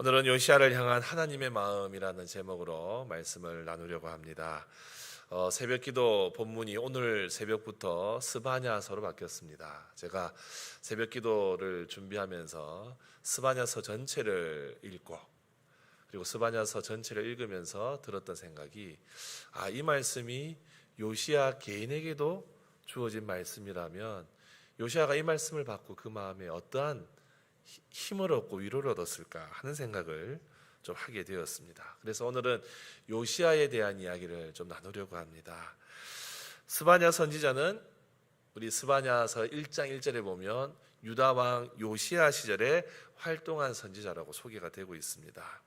오늘은 요시야를 향한 하나님의 마음이라는 제목으로 말씀을 나누려고 합니다. 새벽기도 본문이 오늘 새벽부터 스바냐서로 바뀌었습니다. 제가 새벽기도를 준비하면서 스바냐서 전체를 읽고 그리고 스바냐서 전체를 읽으면서 들었던 생각이 이 말씀이 요시야 개인에게도 주어진 말씀이라면 요시야가 이 말씀을 받고 그 마음에 어떠한 힘을 얻고 위로를 얻었을까 하는 생각을 좀 하게 되었습니다. 그래서 오늘은 요시야에 대한 이야기를 좀 나누려고 합니다. 스바냐 선지자는 우리 스바냐서 1장 1절에 보면 유다 왕 요시야 시절에 활동한 선지자라고 소개가 되고 있습니다.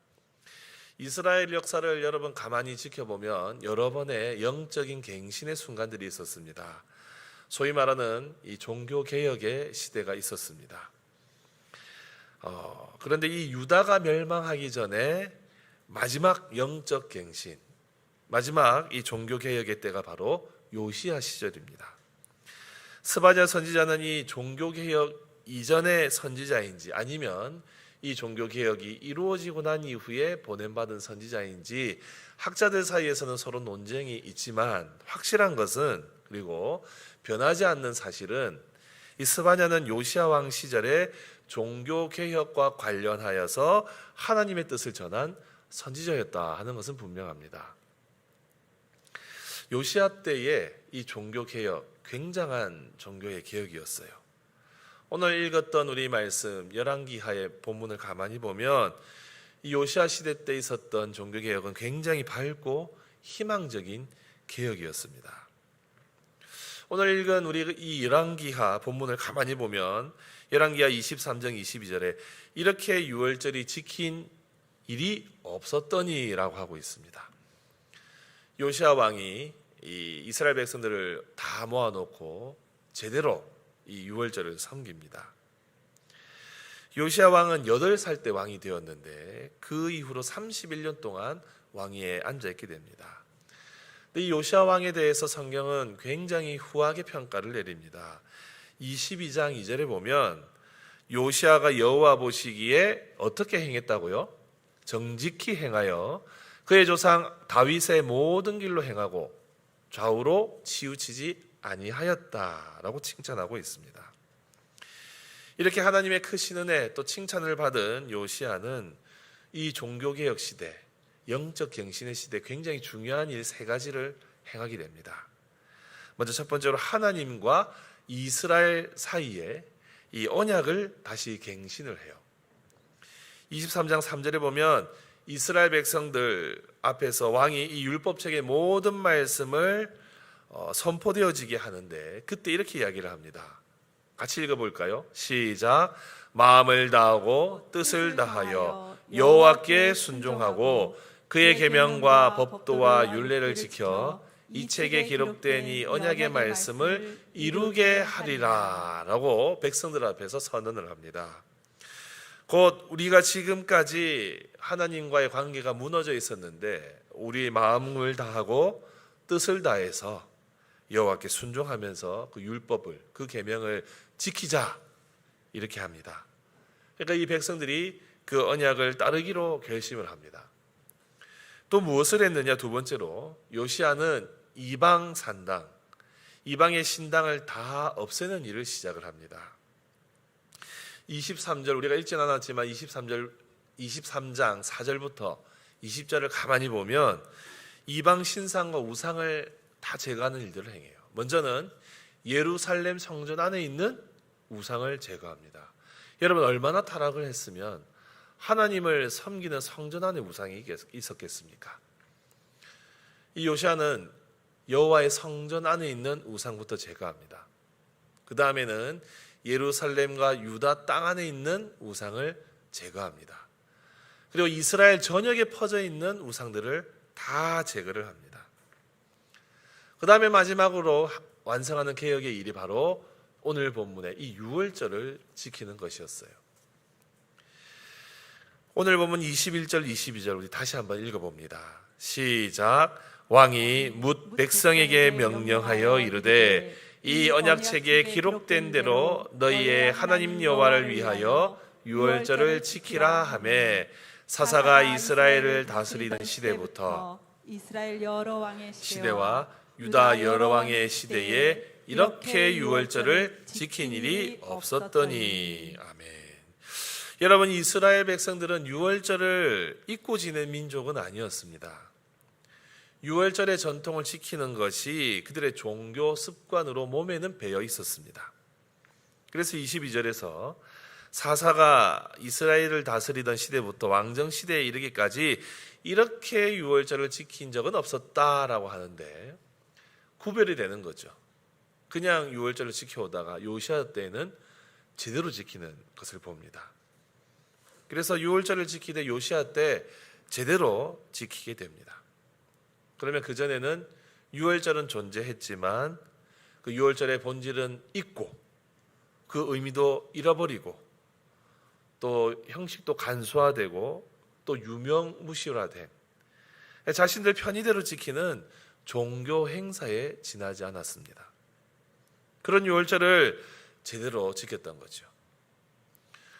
이스라엘 역사를 여러분 가만히 지켜보면 여러 번의 영적인 갱신의 순간들이 있었습니다. 소위 말하는 이 종교 개혁의 시대가 있었습니다. 그런데 이 유다가 멸망하기 전에 마지막 영적 갱신, 마지막 이 종교 개혁의 때가 바로 요시야 시절입니다. 스바냐 선지자는 이 종교 개혁 이전의 선지자인지 아니면 이 종교 개혁이 이루어지고 난 이후에 보냄받은 선지자인지 학자들 사이에서는 서로 논쟁이 있지만 확실한 것은 그리고 변하지 않는 사실은 이 스바냐는 요시야 왕 시절에 종교 개혁과 관련하여서 하나님의 뜻을 전한 선지자였다 하는 것은 분명합니다. 요시야 때의 이 종교 개혁, 굉장한 종교의 개혁이었어요. 오늘 읽었던 우리 말씀 열왕기하의 본문을 가만히 보면 이 요시야 시대 때 있었던 종교 개혁은 굉장히 밝고 희망적인 개혁이었습니다. 오늘 읽은 우리 이 열왕기하 본문을 가만히 보면 열왕기하 23장 22절에 이렇게 유월절이 지킨 일이 없었더니라고 하고 있습니다. 요시야 왕이 이 이스라엘 백성들을 다 모아놓고 제대로 이 유월절을 섬깁니다. 요시야 왕은 8살 때 왕이 되었는데 그 이후로 31년 동안 왕위에 앉아있게 됩니다. 이 요시야 왕에 대해서 성경은 굉장히 후하게 평가를 내립니다. 22장 2절에 보면 요시야가 여호와 보시기에 어떻게 행했다고요? 정직히 행하여 그의 조상 다윗의 모든 길로 행하고 좌우로 치우치지 아니하였다라고 칭찬하고 있습니다. 이렇게 하나님의 크신 은혜 또 칭찬을 받은 요시야는 이 종교개혁 시대, 영적 갱신의 시대 굉장히 중요한 일 3가지를 행하게 됩니다. 먼저 첫 번째로 하나님과 이스라엘 사이에 이 언약을 다시 갱신을 해요. 23장 3절에 보면 이스라엘 백성들 앞에서 왕이 이 율법책의 모든 말씀을 선포되어지게 하는데 그때 이렇게 이야기를 합니다. 같이 읽어볼까요? 시작. 마음을 다하고 뜻을 다하여 여호와께 순종하고 그의 계명과 법도와 율례를 지켜 이 책에 기록된 이 언약의 말씀을 이루게 하리라 라고 백성들 앞에서 선언을 합니다. 곧 우리가 지금까지 하나님과의 관계가 무너져 있었는데 우리의 마음을 다하고 뜻을 다해서 여호와께 순종하면서 그 율법을 그 계명을 지키자 이렇게 합니다. 그러니까 이 백성들이 그 언약을 따르기로 결심을 합니다. 또 무엇을 했느냐? 두 번째로 요시야는 이방 산당, 이방의 신당을 다 없애는 일을 시작을 합니다. 23절 우리가 읽진 않았지만 23장 4절부터 20절을 가만히 보면 이방 신상과 우상을 다 제거하는 일들을 행해요. 먼저는 예루살렘 성전 안에 있는 우상을 제거합니다. 여러분 얼마나 타락을 했으면 하나님을 섬기는 성전 안에 우상이 있었겠습니까? 이 요시야는 여호와의 성전 안에 있는 우상부터 제거합니다. 그 다음에는 예루살렘과 유다 땅 안에 있는 우상을 제거합니다. 그리고 이스라엘 전역에 퍼져 있는 우상들을 다 제거를 합니다. 그 다음에 마지막으로 완성하는 개혁의 일이 바로 오늘 본문의 이 유월절을 지키는 것이었어요. 오늘 본문 21절 22절 우리 다시 한번 읽어봅니다. 시작. 왕이 뭇 백성에게 명령하여 이르되 이 언약책에 기록된 대로 너희의 하나님 여호와를 위하여 유월절을 지키라 하매 사사가 이스라엘을 다스리던 시대부터 이스라엘 여러 왕의 시대와 유다 여러 왕의 시대에 이렇게 유월절을 지킨 일이 없었더니. 아멘. 여러분, 이스라엘 백성들은 유월절을 잊고 지낸 민족은 아니었습니다. 유월절의 전통을 지키는 것이 그들의 종교 습관으로 몸에는 배어 있었습니다. 그래서 22절에서 사사가 이스라엘을 다스리던 시대부터 왕정 시대에 이르기까지 이렇게 유월절을 지킨 적은 없었다라고 하는데 구별이 되는 거죠. 그냥 유월절을 지켜오다가 요시야 때에는 제대로 지키는 것을 봅니다. 그래서 유월절을 지키되 요시야 때 제대로 지키게 됩니다. 그러면 그전에는 유월절은 존재했지만 그 유월절의 본질은 잊고 그 의미도 잃어버리고 또 형식도 간소화되고 또 유명무실화된 자신들 편의대로 지키는 종교 행사에 지나지 않았습니다. 그런 유월절을 제대로 지켰던 거죠.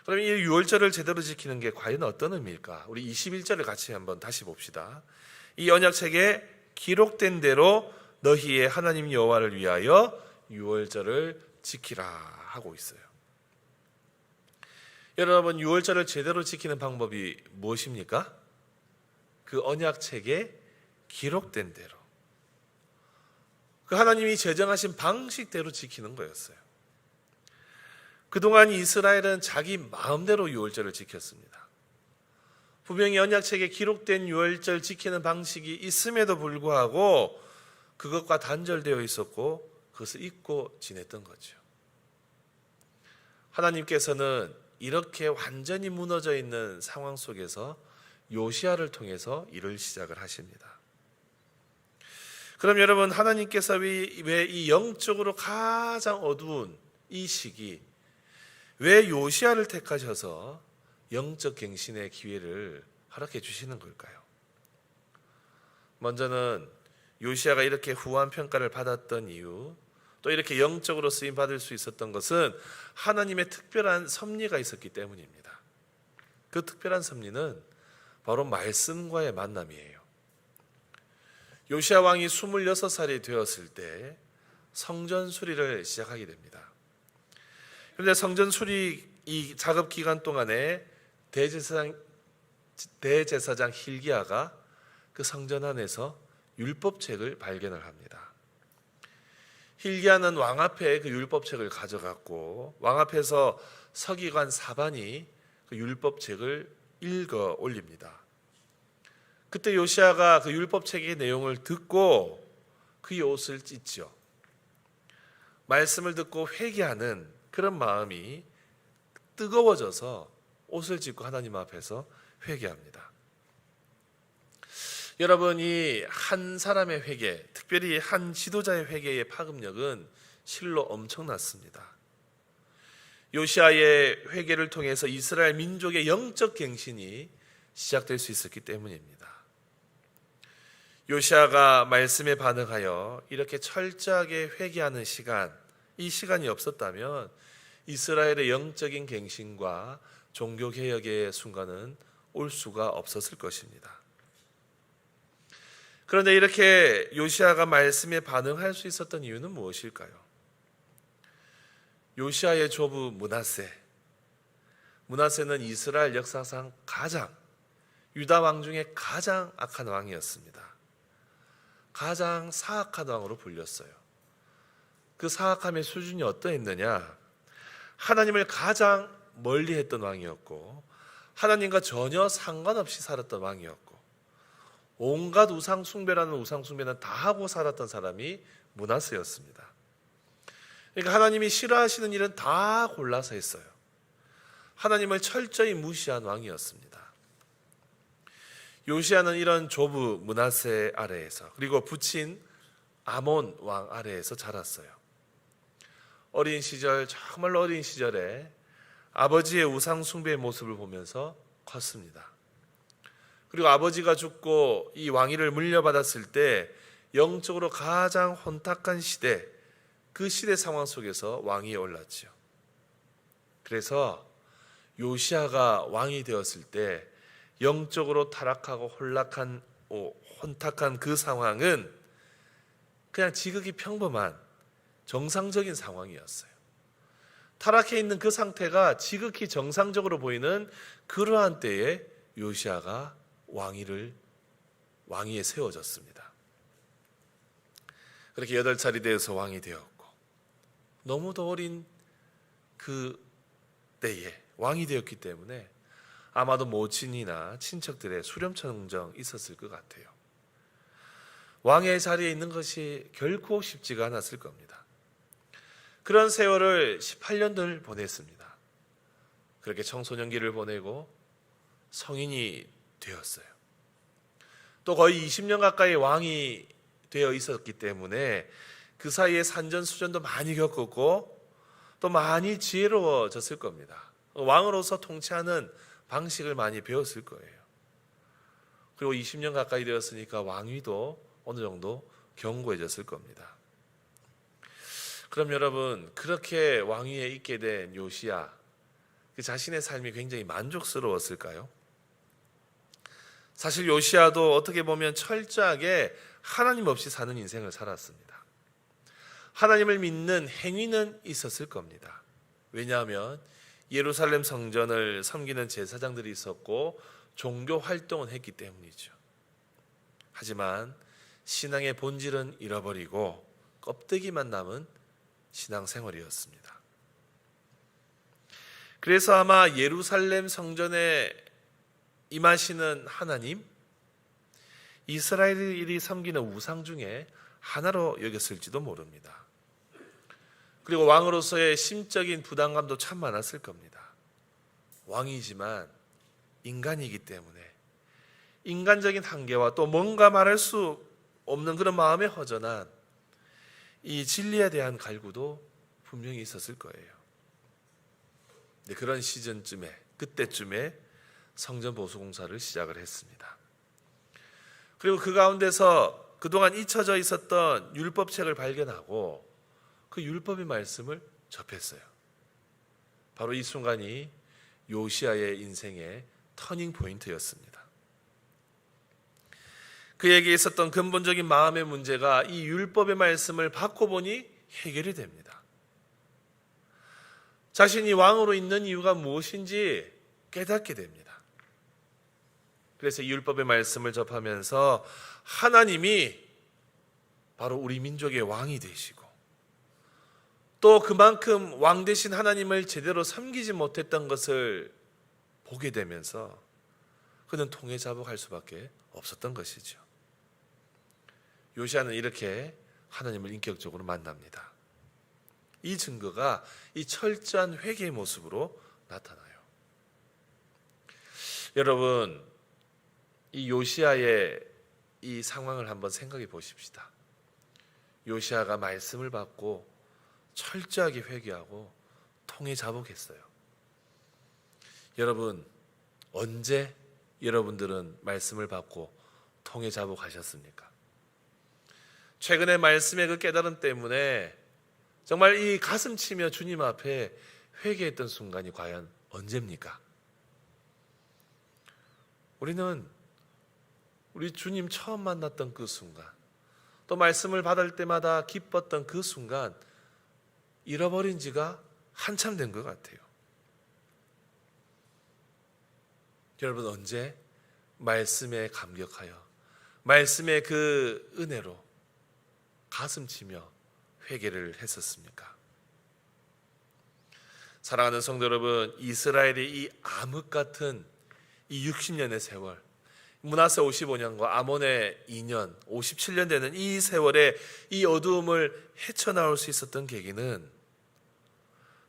그럼 이 유월절을 제대로 지키는 게 과연 어떤 의미일까? 우리 21절을 같이 한번 다시 봅시다. 이 언약책에 기록된 대로 너희의 하나님 여호와를 위하여 유월절을 지키라 하고 있어요. 여러분, 유월절을 제대로 지키는 방법이 무엇입니까? 그 언약책에 기록된 대로, 그 하나님이 제정하신 방식대로 지키는 거였어요. 그동안 이스라엘은 자기 마음대로 유월절을 지켰습니다. 분명히 언약책에 기록된 유월절 지키는 방식이 있음에도 불구하고 그것과 단절되어 있었고 그것을 잊고 지냈던 거죠. 하나님께서는 이렇게 완전히 무너져 있는 상황 속에서 요시야를 통해서 일을 시작을 하십니다. 그럼 여러분, 하나님께서 왜 이 영적으로 가장 어두운 이 시기, 왜 요시야를 택하셔서 영적 갱신의 기회를 허락해 주시는 걸까요? 먼저는 요시야가 이렇게 후한 평가를 받았던 이유, 또 이렇게 영적으로 쓰임 받을 수 있었던 것은 하나님의 특별한 섭리가 있었기 때문입니다. 그 특별한 섭리는 바로 말씀과의 만남이에요. 요시야 왕이 26살이 되었을 때 성전 수리를 시작하게 됩니다. 그런데 성전 수리 이 작업 기간 동안에 대제사장 hil기야가 그 성전 안에서 율법책을 발견을 합니다. hil기야는 왕 앞에 그 율법책을 가져갔고 왕 앞에서 서기관 사반이 그 율법책을 읽어 올립니다. 그때 요시야가 그 율법책의 내용을 듣고 그의 옷을 찢죠. 말씀을 듣고 회개하는 그런 마음이 뜨거워져서 옷을 찢고 하나님 앞에서 회개합니다. 여러분, 이 한 사람의 회개, 특별히 한 지도자의 회개의 파급력은 실로 엄청났습니다. 요시야의 회개를 통해서 이스라엘 민족의 영적 갱신이 시작될 수 있었기 때문입니다. 요시야가 말씀에 반응하여 이렇게 철저하게 회개하는 시간, 이 시간이 없었다면 이스라엘의 영적인 갱신과 종교개혁의 순간은 올 수가 없었을 것입니다. 그런데 이렇게 요시야가 말씀에 반응할 수 있었던 이유는 무엇일까요? 요시야의 조부 므낫세는 이스라엘 역사상 유다 왕 중에 가장 악한 왕이었습니다. 가장 사악한 왕으로 불렸어요. 그 사악함의 수준이 어떠했느냐? 하나님을 가장 멀리했던 왕이었고 하나님과 전혀 상관없이 살았던 왕이었고 온갖 우상 숭배라는 우상 숭배는 다 하고 살았던 사람이 므낫세였습니다. 그러니까 하나님이 싫어하시는 일은 다 골라서 했어요. 하나님을 철저히 무시한 왕이었습니다. 요시야는 이런 조부 므낫세 아래에서, 그리고 부친 아몬 왕 아래에서 자랐어요. 어린 시절, 정말로 어린 시절에 아버지의 우상 숭배의 모습을 보면서 컸습니다. 그리고 아버지가 죽고 이 왕위를 물려받았을 때 영적으로 가장 혼탁한 시대, 그 시대 상황 속에서 왕위에 올랐죠. 그래서 요시야가 왕이 되었을 때 영적으로 타락하고 혼탁한 그 상황은 그냥 지극히 평범한 정상적인 상황이었어요. 타락해 있는 그 상태가 지극히 정상적으로 보이는 그러한 때에 요시야가 왕위에 세워졌습니다. 그렇게 8살이 되어서 왕이 되었고, 너무도 어린 그 때에 왕이 되었기 때문에 아마도 모친이나 친척들의 수렴청정 있었을 것 같아요. 왕의 자리에 있는 것이 결코 쉽지가 않았을 겁니다. 그런 세월을 18년을 보냈습니다. 그렇게 청소년기를 보내고 성인이 되었어요. 또 거의 20년 가까이 왕이 되어 있었기 때문에 그 사이에 산전수전도 많이 겪었고 또 많이 지혜로워졌을 겁니다. 왕으로서 통치하는 방식을 많이 배웠을 거예요. 그리고 20년 가까이 되었으니까 왕위도 어느 정도 견고해졌을 겁니다. 그럼 여러분, 그렇게 왕위에 있게 된 요시야, 그 자신의 삶이 굉장히 만족스러웠을까요? 사실 요시야도 어떻게 보면 철저하게 하나님 없이 사는 인생을 살았습니다. 하나님을 믿는 행위는 있었을 겁니다. 왜냐하면 예루살렘 성전을 섬기는 제사장들이 있었고 종교 활동을 했기 때문이죠. 하지만 신앙의 본질은 잃어버리고 껍데기만 남은 신앙생활이었습니다. 그래서 아마 예루살렘 성전에 임하시는 하나님, 이스라엘이 섬기는 우상 중에 하나로 여겼을지도 모릅니다. 그리고 왕으로서의 심적인 부담감도 참 많았을 겁니다. 왕이지만 인간이기 때문에 인간적인 한계와 또 뭔가 말할 수 없는 그런 마음에 허전한 이 진리에 대한 갈구도 분명히 있었을 거예요. 그런 그때쯤에 성전 보수 공사를 시작을 했습니다. 그리고 그 가운데서 그동안 잊혀져 있었던 율법책을 발견하고 그 율법의 말씀을 접했어요. 바로 이 순간이 요시야의 인생의 터닝 포인트였습니다. 그에게 있었던 근본적인 마음의 문제가 이 율법의 말씀을 받고 보니 해결이 됩니다. 자신이 왕으로 있는 이유가 무엇인지 깨닫게 됩니다. 그래서 이 율법의 말씀을 접하면서 하나님이 바로 우리 민족의 왕이 되시고 또 그만큼 왕 되신 하나님을 제대로 섬기지 못했던 것을 보게 되면서 그는 통회자복할 수밖에 없었던 것이죠. 요시야는 이렇게 하나님을 인격적으로 만납니다. 이 증거가 이 철저한 회개의 모습으로 나타나요. 여러분, 이 요시야의 이 상황을 한번 생각해 보십시다. 요시야가 말씀을 받고 철저하게 회개하고 통회자복했어요. 여러분, 언제 여러분들은 말씀을 받고 통회자복하셨습니까? 최근에 말씀의 그 깨달음 때문에 정말 이 가슴 치며 주님 앞에 회개했던 순간이 과연 언제입니까? 우리는 우리 주님 처음 만났던 그 순간, 또 말씀을 받을 때마다 기뻤던 그 순간 잃어버린 지가 한참 된 것 같아요. 여러분, 언제 말씀에 감격하여 말씀의 그 은혜로 가슴 치며 회개를 했었습니까? 사랑하는 성도 여러분, 이스라엘의 이 암흑 같은 이 60년의 세월, 므낫세 55년과 아몬의 2년, 57년 되는 이 세월에 이 어두움을 헤쳐나올 수 있었던 계기는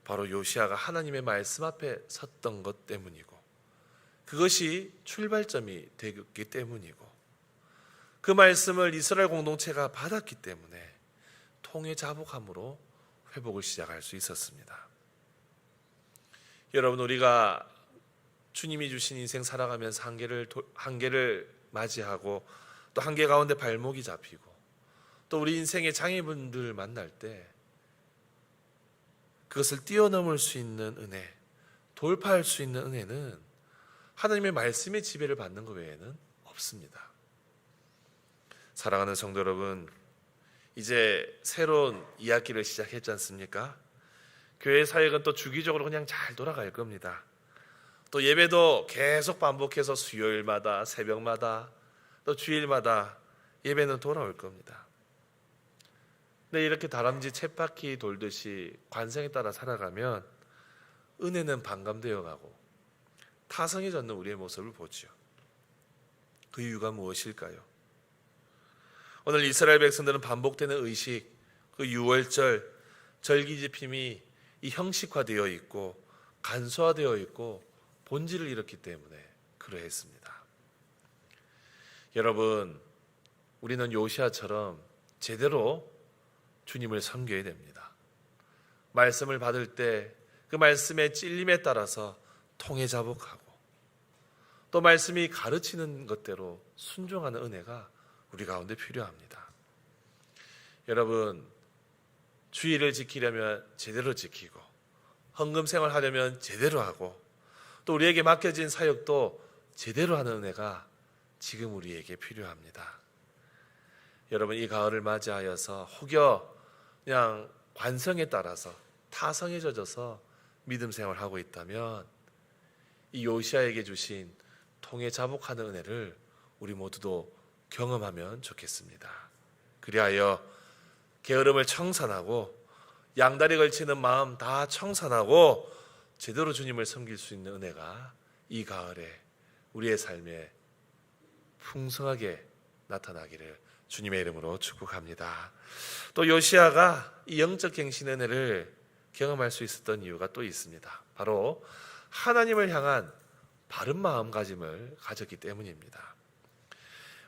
바로 요시야가 하나님의 말씀 앞에 섰던 것 때문이고, 그것이 출발점이 되었기 때문이고, 그 말씀을 이스라엘 공동체가 받았기 때문에 통회자복함으로 회복을 시작할 수 있었습니다. 여러분, 우리가 주님이 주신 인생 살아가면서 한계를 맞이하고 또 한계 가운데 발목이 잡히고 또 우리 인생의 장애분들 만날 때 그것을 뛰어넘을 수 있는 은혜, 돌파할 수 있는 은혜는 하나님의 말씀의 지배를 받는 것 외에는 없습니다. 사랑하는 성도 여러분, 이제 새로운 2학기를 시작했지 않습니까? 교회 사역은 또 주기적으로 그냥 잘 돌아갈 겁니다. 또 예배도 계속 반복해서 수요일마다, 새벽마다, 또 주일마다 예배는 돌아올 겁니다. 근데 이렇게 다람쥐 쳇바퀴 돌듯이 관성에 따라 살아가면 은혜는 반감되어 가고 타성해졌는 우리의 모습을 보죠. 그 이유가 무엇일까요? 오늘 이스라엘 백성들은 반복되는 의식, 그 유월절, 절기집힘이 이 형식화되어 있고 간소화되어 있고 본질을 잃었기 때문에 그러했습니다. 여러분, 우리는 요시아처럼 제대로 주님을 섬겨야 됩니다. 말씀을 받을 때 그 말씀의 찔림에 따라서 통회자복하고 또 말씀이 가르치는 것대로 순종하는 은혜가 우리 가운데 필요합니다. 여러분, 주의를 지키려면 제대로 지키고 헌금 생활하려면 제대로 하고 또 우리에게 맡겨진 사역도 제대로 하는 은혜가 지금 우리에게 필요합니다. 여러분, 이 가을을 맞이하여서 혹여 그냥 관성에 따라서 타성에 젖어서 믿음 생활하고 있다면 이 요시아에게 주신 통해 자복하는 은혜를 우리 모두도 경험하면 좋겠습니다. 그리하여 게으름을 청산하고 양다리 걸치는 마음 다 청산하고 제대로 주님을 섬길 수 있는 은혜가 이 가을에 우리의 삶에 풍성하게 나타나기를 주님의 이름으로 축복합니다. 또 요시아가 이 영적 갱신의 은혜를 경험할 수 있었던 이유가 또 있습니다. 바로 하나님을 향한 바른 마음가짐을 가졌기 때문입니다.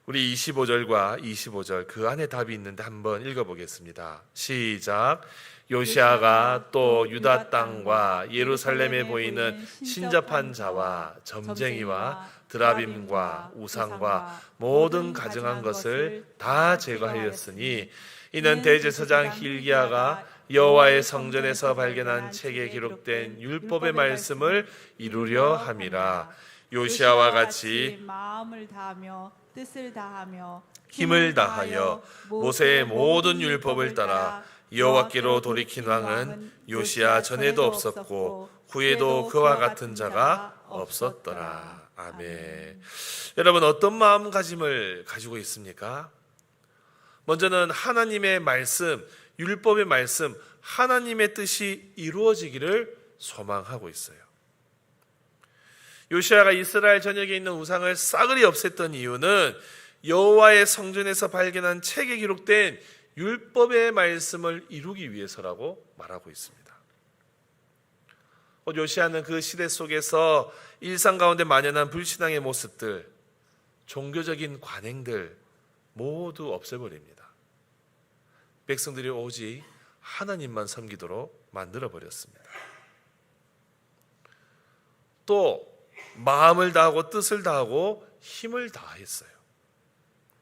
우리 25절과 25절 그 안에 답이 있는데 한번 읽어보겠습니다. 시작. 요시아가 또 유다 땅과 예루살렘에 보이는 신접한 자와 점쟁이와 드라빔과 우상과 모든 가증한 것을 다 제거하였으니 이는 대제사장 hil기야가 여호와의 성전에서 발견한 책에 기록된 율법의 말씀을 이루려 함이라. 요시아와 같이 마음을 다하며 뜻을 다하며 힘을 다하여 모세의 모든 율법을 따라 여호와께로 돌이킨 왕은 요시아 전에도 없었고 후에도 그와 같은 자가 없었더라. 아멘. 여러분, 어떤 마음가짐을 가지고 있습니까? 먼저는 하나님의 말씀, 율법의 말씀, 하나님의 뜻이 이루어지기를 소망하고 있어요. 요시아가 이스라엘 전역에 있는 우상을 싸그리 없앴던 이유는 여호와의 성전에서 발견한 책에 기록된 율법의 말씀을 이루기 위해서라고 말하고 있습니다. 요시아는 그 시대 속에서 일상 가운데 만연한 불신앙의 모습들, 종교적인 관행들 모두 없애버립니다. 백성들이 오직 하나님만 섬기도록 만들어버렸습니다. 또 마음을 다하고 뜻을 다하고 힘을 다했어요.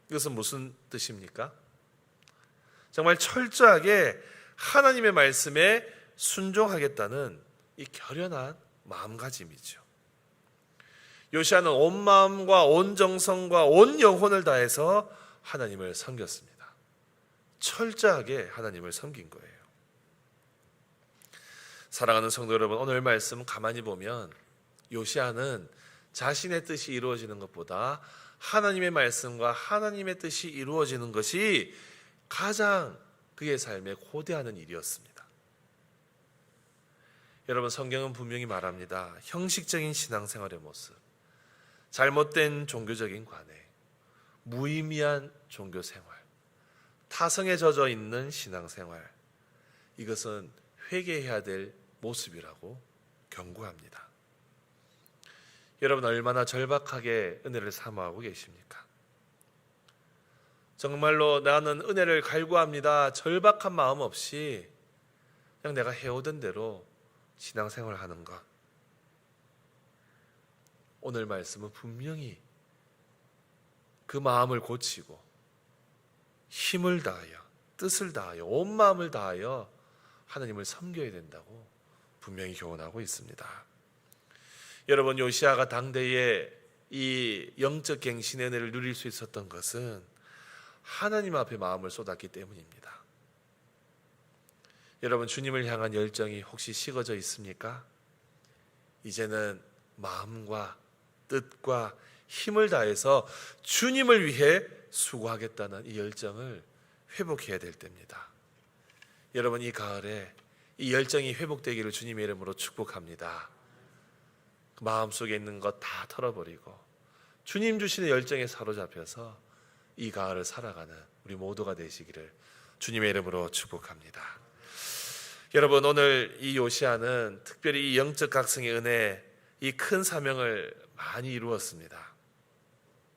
이것은 무슨 뜻입니까? 정말 철저하게 하나님의 말씀에 순종하겠다는 이 결연한 마음가짐이죠. 요시아는 온 마음과 온 정성과 온 영혼을 다해서 하나님을 섬겼습니다. 철저하게 하나님을 섬긴 거예요. 사랑하는 성도 여러분, 오늘 말씀 가만히 보면 요시아는 자신의 뜻이 이루어지는 것보다 하나님의 말씀과 하나님의 뜻이 이루어지는 것이 가장 그의 삶에 고대하는 일이었습니다. 여러분, 성경은 분명히 말합니다. 형식적인 신앙생활의 모습, 잘못된 종교적인 관행, 무의미한 종교생활, 타성에 젖어 있는 신앙생활, 이것은 회개해야 될 모습이라고 경고합니다. 여러분, 얼마나 절박하게 은혜를 사모하고 계십니까? 정말로 나는 은혜를 갈구합니다. 절박한 마음 없이 그냥 내가 해오던 대로 신앙생활을 하는 것. 오늘 말씀은 분명히 그 마음을 고치고 힘을 다하여 뜻을 다하여 온 마음을 다하여 하나님을 섬겨야 된다고 분명히 교훈하고 있습니다. 여러분, 요시아가 당대에 이 영적 갱신의 은혜를 누릴 수 있었던 것은 하나님 앞에 마음을 쏟았기 때문입니다. 여러분, 주님을 향한 열정이 혹시 식어져 있습니까? 이제는 마음과 뜻과 힘을 다해서 주님을 위해 수고하겠다는 이 열정을 회복해야 될 때입니다. 여러분, 이 가을에 이 열정이 회복되기를 주님의 이름으로 축복합니다. 그 마음속에 있는 것 다 털어버리고 주님 주시는 열정에 사로잡혀서 이 가을을 살아가는 우리 모두가 되시기를 주님의 이름으로 축복합니다. 여러분, 오늘 이 요시아는 특별히 이 영적 각성의 은혜, 이 큰 사명을 많이 이루었습니다.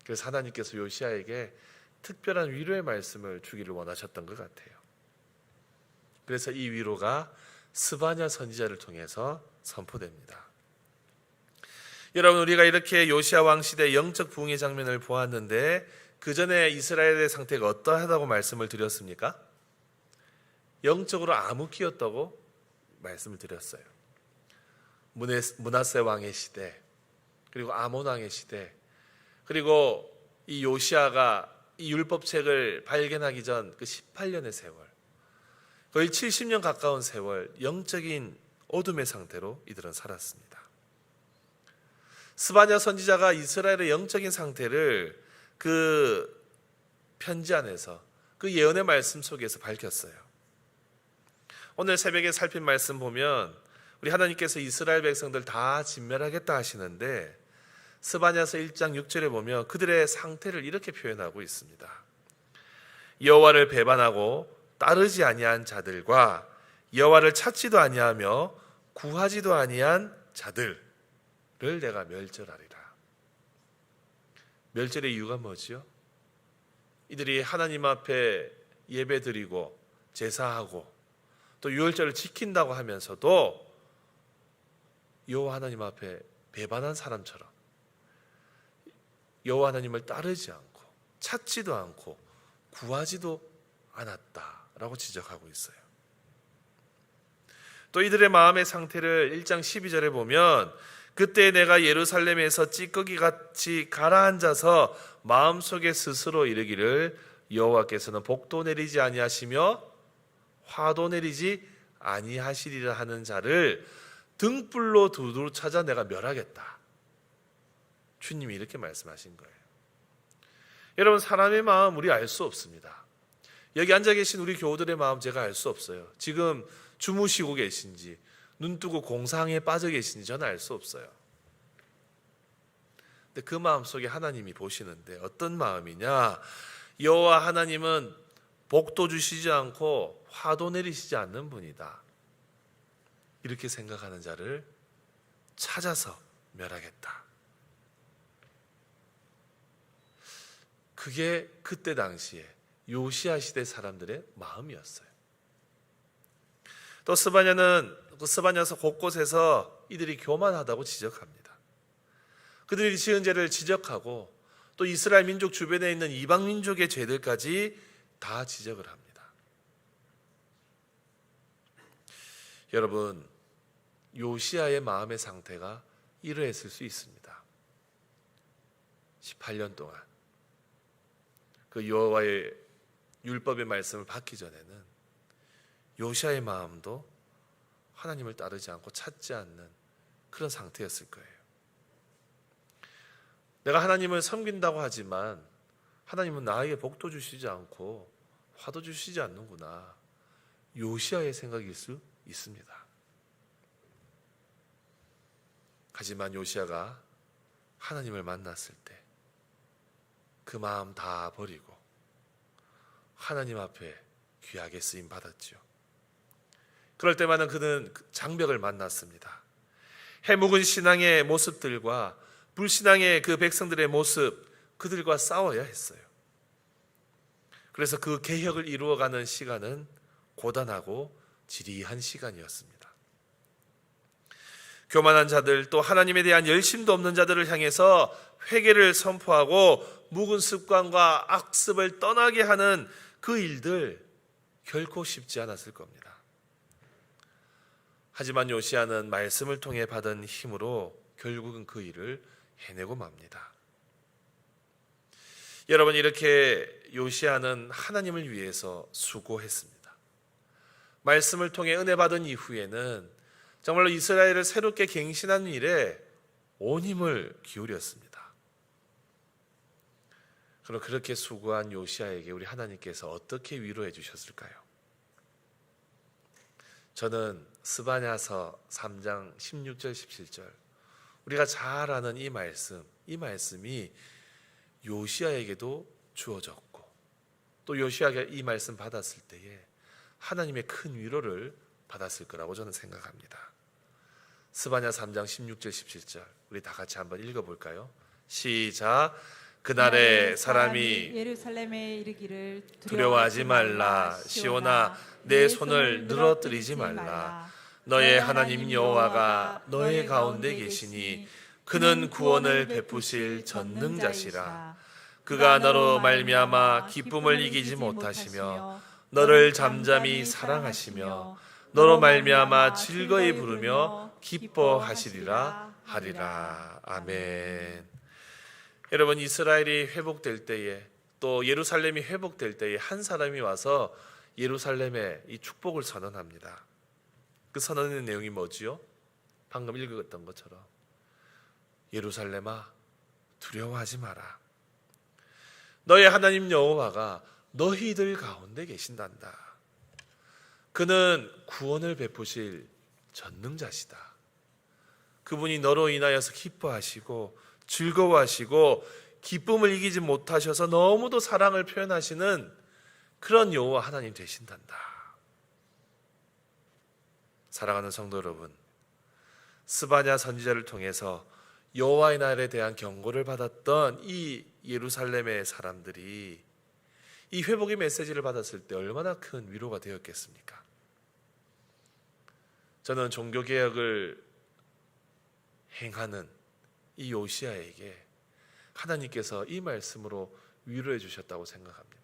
그래서 하나님께서 요시아에게 특별한 위로의 말씀을 주기를 원하셨던 것 같아요. 그래서 이 위로가 스바냐 선지자를 통해서 선포됩니다. 여러분, 우리가 이렇게 요시아 왕 시대 영적 부흥의 장면을 보았는데 그 전에 이스라엘의 상태가 어떠하다고 말씀을 드렸습니까? 영적으로 암흑기였다고 말씀을 드렸어요. 므낫세 왕의 시대, 그리고 아몬 왕의 시대, 그리고 이 요시아가 이 율법책을 발견하기 전 그 18년의 세월, 거의 70년 가까운 세월 영적인 어둠의 상태로 이들은 살았습니다. 스바냐 선지자가 이스라엘의 영적인 상태를 그 편지 안에서 그 예언의 말씀 속에서 밝혔어요. 오늘 새벽에 살핀 말씀 보면 우리 하나님께서 이스라엘 백성들 다 진멸하겠다 하시는데 스바냐서 1장 6절에 보면 그들의 상태를 이렇게 표현하고 있습니다. 여호와를 배반하고 따르지 아니한 자들과 여호와를 찾지도 아니하며 구하지도 아니한 자들을 내가 멸절하리라. 멸절의 이유가 뭐지요? 이들이 하나님 앞에 예배드리고 제사하고 또 유월절을 지킨다고 하면서도 여호와 하나님 앞에 배반한 사람처럼 여호와 하나님을 따르지 않고 찾지도 않고 구하지도 않았다라고 지적하고 있어요. 또 이들의 마음의 상태를 1장 12절에 보면 그때 내가 예루살렘에서 찌꺼기같이 가라앉아서 마음속에 스스로 이르기를 여호와께서는 복도 내리지 아니하시며 화도 내리지 아니하시리라 하는 자를 등불로 두루 찾아 내가 멸하겠다. 주님이 이렇게 말씀하신 거예요. 여러분, 사람의 마음 우리 알 수 없습니다. 여기 앉아 계신 우리 교우들의 마음 제가 알 수 없어요. 지금 주무시고 계신지 눈 뜨고 공상에 빠져 계신지 저는 알 수 없어요. 근데 그 마음 속에 하나님이 보시는데 어떤 마음이냐? 여호와 하나님은 복도 주시지 않고 화도 내리시지 않는 분이다. 이렇게 생각하는 자를 찾아서 멸하겠다. 그게 그때 당시에 요시아 시대 사람들의 마음이었어요. 또 스바냐서 곳곳에서 이들이 교만하다고 지적합니다. 그들이 지은 죄를 지적하고 또 이스라엘 민족 주변에 있는 이방 민족의 죄들까지 다 지적을 합니다. 여러분, 요시아의 마음의 상태가 이러했을 수 있습니다. 18년 동안 그 여호와의 율법의 말씀을 받기 전에는 요시아의 마음도 하나님을 따르지 않고 찾지 않는 그런 상태였을 거예요. 내가 하나님을 섬긴다고 하지만 하나님은 나에게 복도 주시지 않고 화도 주시지 않는구나. 요시아의 생각일 수 있습니다. 하지만 요시아가 하나님을 만났을 때 그 마음 다 버리고 하나님 앞에 귀하게 쓰임 받았죠. 그럴 때마다 그는 장벽을 만났습니다. 해묵은 신앙의 모습들과 불신앙의 그 백성들의 모습, 그들과 싸워야 했어요. 그래서 그 개혁을 이루어가는 시간은 고단하고 지리한 시간이었습니다. 교만한 자들, 또 하나님에 대한 열심도 없는 자들을 향해서 회개를 선포하고 묵은 습관과 악습을 떠나게 하는 그 일들 결코 쉽지 않았을 겁니다. 하지만 요시아는 말씀을 통해 받은 힘으로 결국은 그 일을 해내고 맙니다. 여러분, 이렇게 요시아는 하나님을 위해서 수고했습니다. 말씀을 통해 은혜 받은 이후에는 정말로 이스라엘을 새롭게 갱신하는 일에 온 힘을 기울였습니다. 그럼 그렇게 수고한 요시아에게 우리 하나님께서 어떻게 위로해 주셨을까요? 저는 스바냐서 3장 16절 17절 우리가 잘 아는 이 말씀이 요시아에게도 주어졌고 또 요시아가 이 말씀 받았을 때에 하나님의 큰 위로를 받았을 거라고 저는 생각합니다. 스바냐 3장 16절 17절 우리 다 같이 한번 읽어볼까요? 시작. 그날에 사람이 예루살렘에 이르기를 두려워하지 말라. 시온아 내 손을 늘어뜨리지 말라. 너의 하나님 여호와가 너의 가운데 계시니 그는 구원을 베푸실 전능자시라. 그가 너로 말미암아 기쁨을 이기지 못하시며 너를 잠잠히 사랑하시며 너로 말미암아 즐거이 부르며 기뻐하시리라 하리라. 아멘. 여러분, 이스라엘이 회복될 때에 또 예루살렘이 회복될 때에 한 사람이 와서 예루살렘에 이 축복을 선언합니다. 그 선언의 내용이 뭐지요? 방금 읽었던 것처럼 예루살렘아 두려워하지 마라. 너의 하나님 여호와가 너희들 가운데 계신단다. 그는 구원을 베푸실 전능자시다. 그분이 너로 인하여서 기뻐하시고 즐거워하시고 기쁨을 이기지 못하셔서 너무도 사랑을 표현하시는 그런 여호와 하나님 되신단다. 사랑하는 성도 여러분, 스바냐 선지자를 통해서 여호와의 날에 대한 경고를 받았던 이 예루살렘의 사람들이 이 회복의 메시지를 받았을 때 얼마나 큰 위로가 되었겠습니까? 저는 종교개혁을 행하는 이 요시아에게 하나님께서 이 말씀으로 위로해 주셨다고 생각합니다.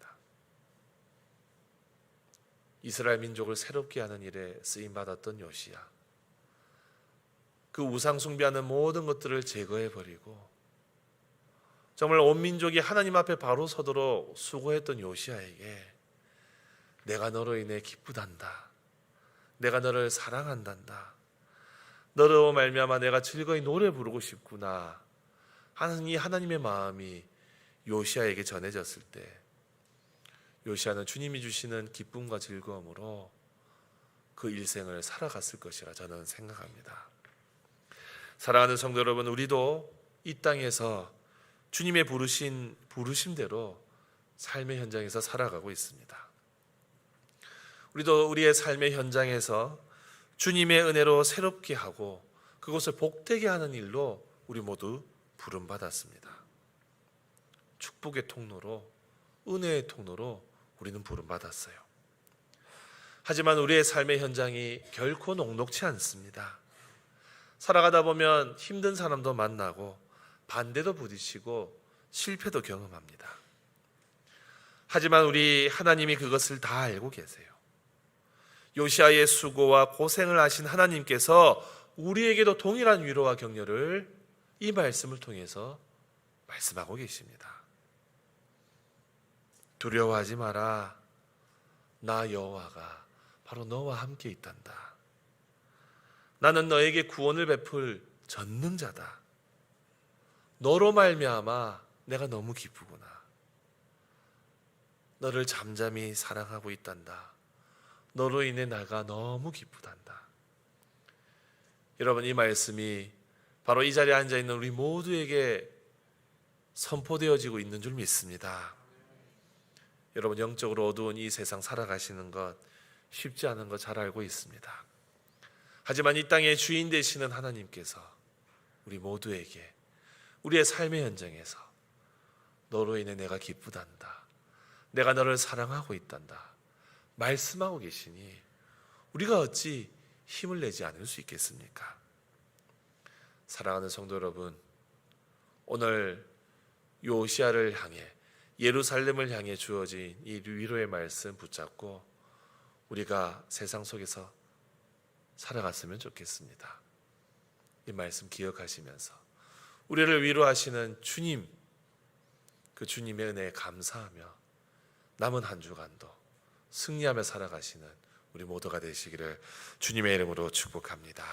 이스라엘 민족을 새롭게 하는 일에 쓰임받았던 요시아, 그 우상 숭배하는 모든 것들을 제거해 버리고 정말 온 민족이 하나님 앞에 바로 서도록 수고했던 요시아에게 내가 너로 인해 기쁘단다. 내가 너를 사랑한단다. 너로 말미암아 내가 즐거이 노래 부르고 싶구나 하는 이 하나님의 마음이 요시아에게 전해졌을 때 요시아는 주님이 주시는 기쁨과 즐거움으로 그 일생을 살아갔을 것이라 저는 생각합니다. 사랑하는 성도 여러분, 우리도 이 땅에서 주님의 부르심대로 삶의 현장에서 살아가고 있습니다. 우리도 우리의 삶의 현장에서 주님의 은혜로 새롭게 하고 그것을 복되게 하는 일로 우리 모두 부름받았습니다. 축복의 통로로, 은혜의 통로로 우리는 부름받았어요. 하지만 우리의 삶의 현장이 결코 녹록지 않습니다. 살아가다 보면 힘든 사람도 만나고 반대도 부딪히고 실패도 경험합니다. 하지만 우리 하나님이 그것을 다 알고 계세요. 요시아의 수고와 고생을 하신 하나님께서 우리에게도 동일한 위로와 격려를 이 말씀을 통해서 말씀하고 계십니다. 두려워하지 마라. 나 여호와가 바로 너와 함께 있단다. 나는 너에게 구원을 베풀 전능자다. 너로 말미암아 내가 너무 기쁘구나. 너를 잠잠히 사랑하고 있단다. 너로 인해 나가 너무 기쁘단다. 여러분, 이 말씀이 바로 이 자리에 앉아있는 우리 모두에게 선포되어지고 있는 줄 믿습니다. 여러분, 영적으로 어두운 이 세상 살아가시는 것 쉽지 않은 거 잘 알고 있습니다. 하지만 이 땅의 주인 되시는 하나님께서 우리 모두에게 우리의 삶의 현장에서 너로 인해 내가 기쁘단다. 내가 너를 사랑하고 있단다. 말씀하고 계시니 우리가 어찌 힘을 내지 않을 수 있겠습니까? 사랑하는 성도 여러분, 오늘 요시아를 향해 예루살렘을 향해 주어진 이 위로의 말씀 붙잡고 우리가 세상 속에서 살아갔으면 좋겠습니다. 이 말씀 기억하시면서 우리를 위로하시는 주님, 그 주님의 은혜에 감사하며 남은 한 주간도 승리하며 살아가시는 우리 모두가 되시기를 주님의 이름으로 축복합니다.